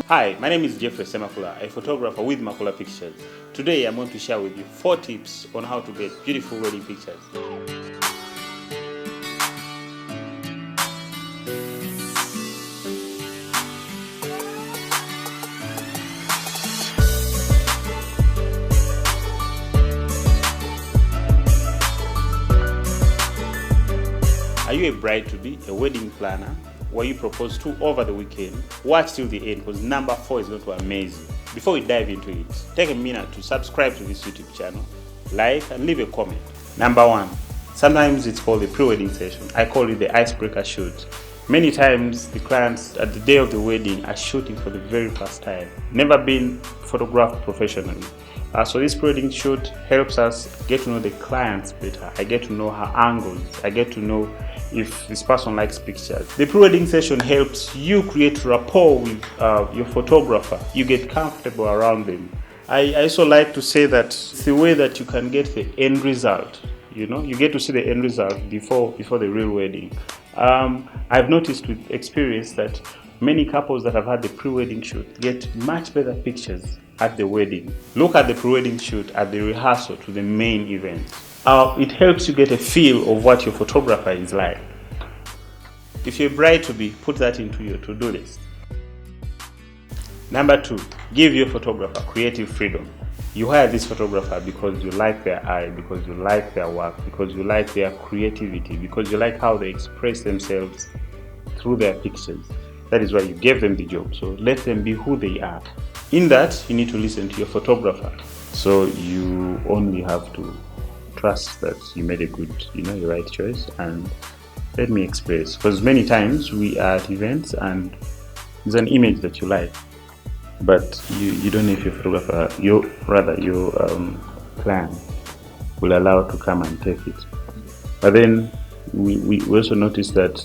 Hi, my name is Jeffrey Semakula, a photographer with Makula Pictures. Today I'm going to share with you 4 tips on how to get beautiful wedding pictures. Are you a bride-to-be, a wedding planner? Were you proposed to over the weekend? Watch till the end because number 4 is going to amaze you. Before we dive into it, take a minute to subscribe to this YouTube channel, like and leave a comment. Number 1, sometimes it's called a pre-wedding session. I call it the icebreaker shoot. Many times the clients at the day of the wedding are shooting for the very first time, never been photographed professionally. So this pre-wedding shoot helps us get to know the clients better. I get to know her angles. I get to know if this person likes pictures. The pre-wedding session helps you create rapport with your photographer. You get comfortable around them. I also like to say that it's the way that you can get the end result. You know, you get to see the end result before the real wedding. I've noticed with experience that many couples that have had the pre-wedding shoot get much better pictures at the wedding. Look at the pre-wedding shoot at the rehearsal to the main event. It helps you get a feel of what your photographer is like. If you're a bride-to-be, put that into your to-do list. Number 2, give your photographer creative freedom. You hire this photographer because you like their eye, because you like their work, because you like their creativity, because you like how they express themselves through their pictures. That is why you gave them the job. So let them be who they are. In that, you need to listen to your photographer. So you only have to trust that you made a good, the right choice. And let me express, because many times we are at events and there's an image that you like, but you don't know if your photographer, your client will allow to come and take it. But then we also notice that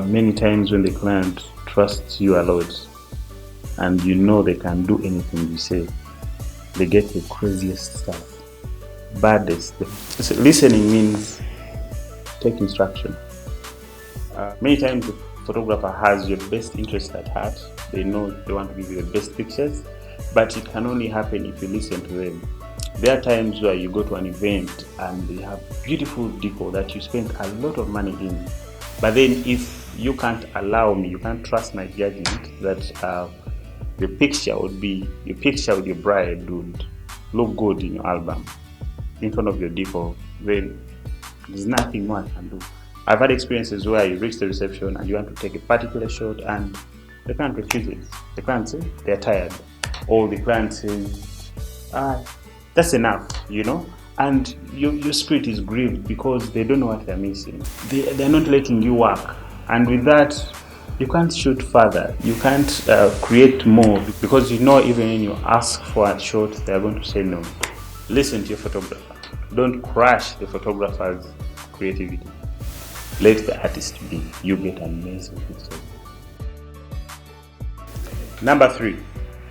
many times when the client trusts you a lot and they can do anything you say, they get the craziest stuff, baddest. Listening means take instruction. Many times the photographer has your best interest at heart. They know they want to give you the best pictures, but it can only happen if you listen to them. There are times where you go to an event and they have beautiful decor that you spent a lot of money in, but then if you can't allow me, you can't trust my judgment that your picture with your bride would look good in your album in front of your decor, then there's nothing more I can do. I've had experiences where you reach the reception and you want to take a particular shot and the client refuses. The client says they're tired, or the client says, that's enough, and your spirit is grieved because they don't know what they're missing. They're not letting you work, and with that, you can't shoot further. You can't create more because even when you ask for a shot, they're going to say no. Listen to your photographer. Don't crush the photographer's creativity. Let the artist be. You get amazing pictures. Number 3,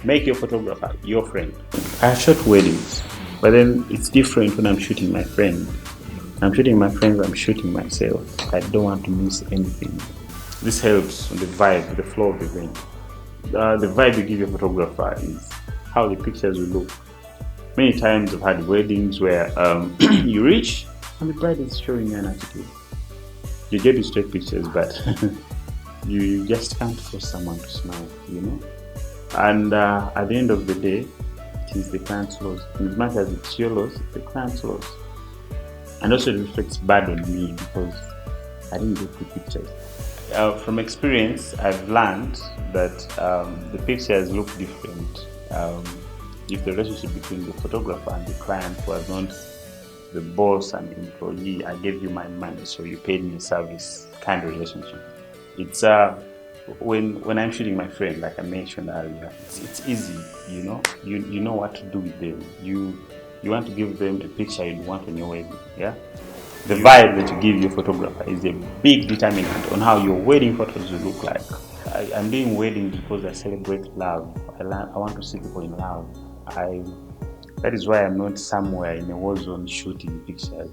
make your photographer your friend. I have shot weddings, but then it's different when I'm shooting my friend. I'm shooting my friends, I'm shooting myself. I don't want to miss anything. This helps on the vibe, the flow of the event. The vibe you give your photographer is how the pictures will look. Many times I've had weddings where you reach and the bride is showing you an attitude. You get to take pictures, but you just can't force someone to smile, And at the end of the day, it is the client's loss. And as much as it's your loss, it's the client's loss. And also it reflects bad on me because I didn't get good pictures. From experience, I've learned that the pictures look different if the relationship between the photographer and the client was not the boss and the employee. I gave you my money, so you paid me a service kind of relationship. It's when I'm shooting my friend, like I mentioned earlier, it's easy, you know what to do with them. You want to give them a picture you want on your wedding, yeah? The vibe that you give your photographer is a big determinant on how your wedding photos will look like. I'm doing weddings because I celebrate love. I want to see people in love. That is why I'm not somewhere in a war zone shooting pictures,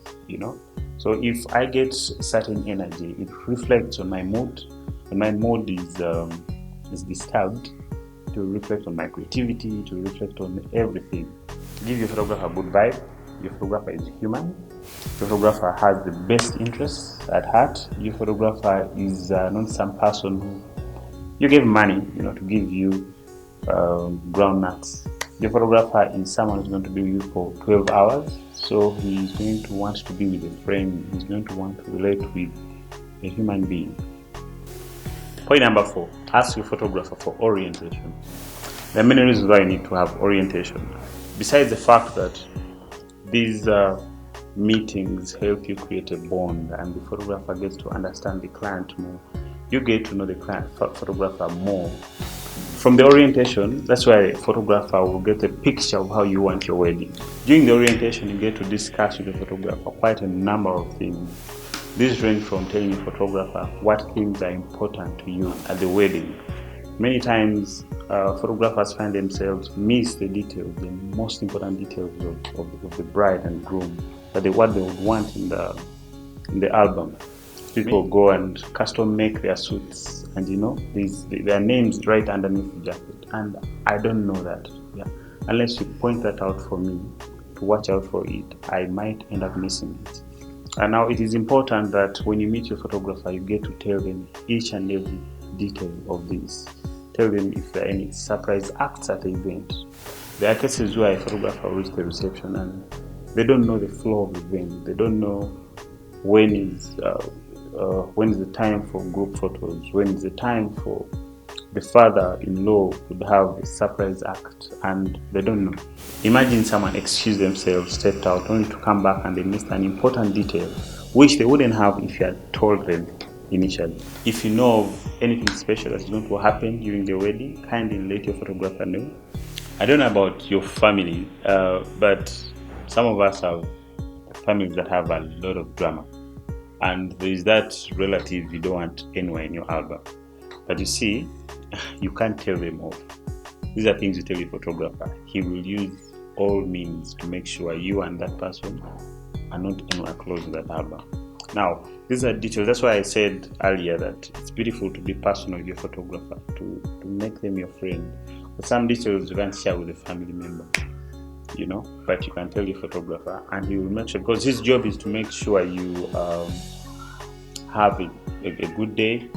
So if I get certain energy, it reflects on my mood. When my mood is disturbed, to reflect on my creativity, to reflect on everything. Give your photographer a good vibe. Your photographer is human. Your photographer has the best interests at heart. Your photographer is not some person who you give money, to give you groundnuts. Your photographer is someone who's going to be with you for 12 hours. So he's going to want to be with a friend. He's going to want to relate with a human being. Point number 4, ask your photographer for orientation. There are many reasons why you need to have orientation. Besides the fact that these meetings help you create a bond and the photographer gets to understand the client more, you get to know the client photographer more. From the orientation, that's why a photographer will get a picture of how you want your wedding. During the orientation, you get to discuss with the photographer quite a number of things. This range from telling the photographer what things are important to you at the wedding. Many times, photographers find themselves miss the details, the most important details of the bride and groom, what they would want in the album. People go and custom make their suits, and their names right underneath the jacket, and I don't know that. Unless you point that out for me to watch out for it, I might end up missing it. And now it is important that when you meet your photographer, you get to tell them each and every detail of this. Tell them if there are any surprise acts at the event. There are cases where a photographer will reach the reception and they don't know the flow of the event. They don't know when is the time for group photos, when is the time for the father-in-law would have a surprise act, and they don't know. Imagine someone excused themselves, stepped out, only to come back and they missed an important detail, which they wouldn't have if you had told them initially. If you know of anything special that's going to happen during the wedding, kindly let your photographer know. I don't know about your family, but some of us have families that have a lot of drama. And there is that relative you don't want anywhere in your album. But you see, you can't tell them off. These are things you tell your photographer. He will use all means to make sure you and that person are not anywhere close to that album. Now, these are details. That's why I said earlier that it's beautiful to be personal with your photographer, to make them your friend. But some details you can't share with a family member, but you can tell your photographer, and he will make sure, because his job is to make sure you have a good day.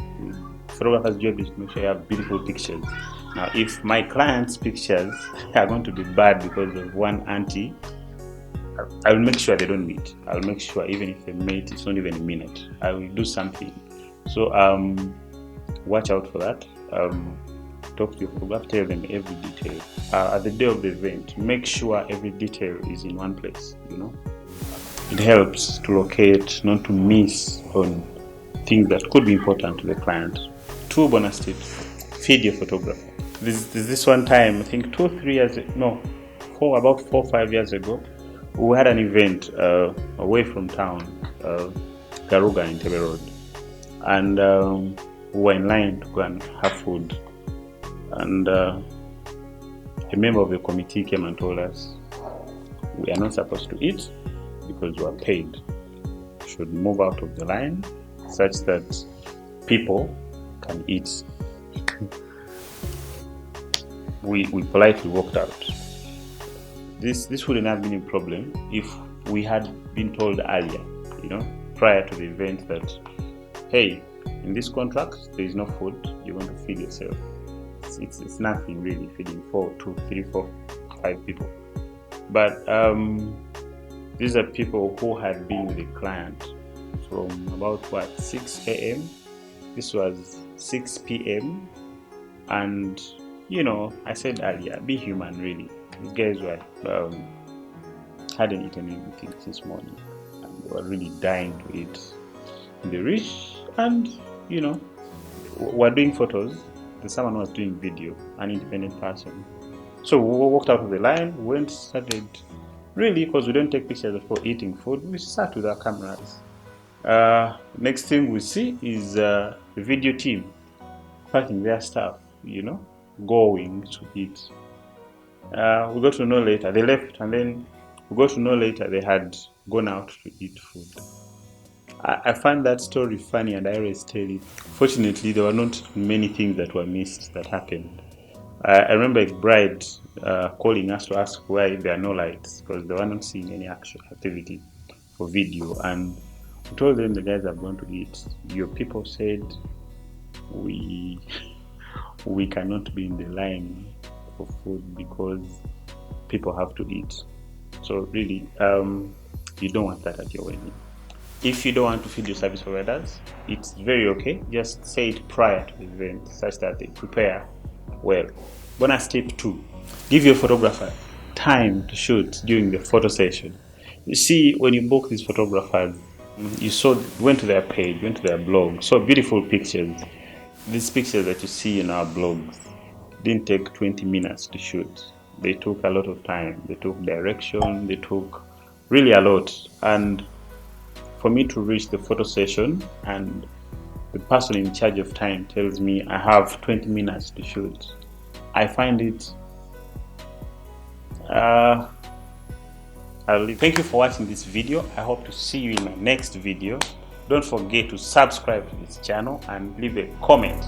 Photographer's job is to make sure you have beautiful pictures. Now, if my client's pictures are going to be bad because of one auntie, I will make sure they don't meet. I'll make sure even if they meet, it's not even a minute. I will do something. So watch out for that. Talk to your photographer, tell them every detail. At the day of the event, make sure every detail is in one place. It helps to locate, not to miss on things that could be important to the client. 2 bonus tips. Feed your photographer. This one time, I think 2 or 3 years, about 4 or 5 years ago, we had an event away from town, Garuga in Tebe Road, and we were in line to go and have food. And a member of the committee came and told us we are not supposed to eat because we are paid. We should move out of the line such that people can eat. We politely walked out. This wouldn't have been a problem if we had been told earlier, prior to the event, that hey, in this contract there is no food, you're going to feed yourself. It's nothing really, feeding 4, 2, 3, 4, 5 people. But these are people who had been with the client from about 6 a.m. This was 6 p.m. and I said earlier, be human really. These guys were hadn't eaten anything since morning, and they were really dying to eat. They reached, and we're doing photos. There's someone who was doing video, an independent person. So we walked out of the line, started really, because we don't take pictures before eating food. We sat with our cameras. Next thing we see is the video team packing their stuff, going to eat. We got to know later they left, and then we got to know later they had gone out to eat food. I find that story funny, and I always tell it. Fortunately, there were not many things that were missed that happened. I remember a bride calling us to ask why there are no lights because they were not seeing any actual activity for video, and we told them the guys have gone to eat. Your people said we cannot be in the line for food because people have to eat. So really, you don't want that at your wedding. If you don't want to feed your service providers, it's very okay. Just say it prior to the event such that they prepare well. Bonus tip 2, give your photographer time to shoot during the photo session. You see, when you book these photographers, went to their page, went to their blog, saw beautiful pictures. These pictures that you see in our blogs didn't take 20 minutes to shoot. They took a lot of time. They took direction. They took really a lot. And for me to reach the photo session and the person in charge of time tells me I have 20 minutes to shoot, I find it I'll leave. Thank you for watching this video. I hope to see you in my next video. Don't forget to subscribe to this channel and leave a comment.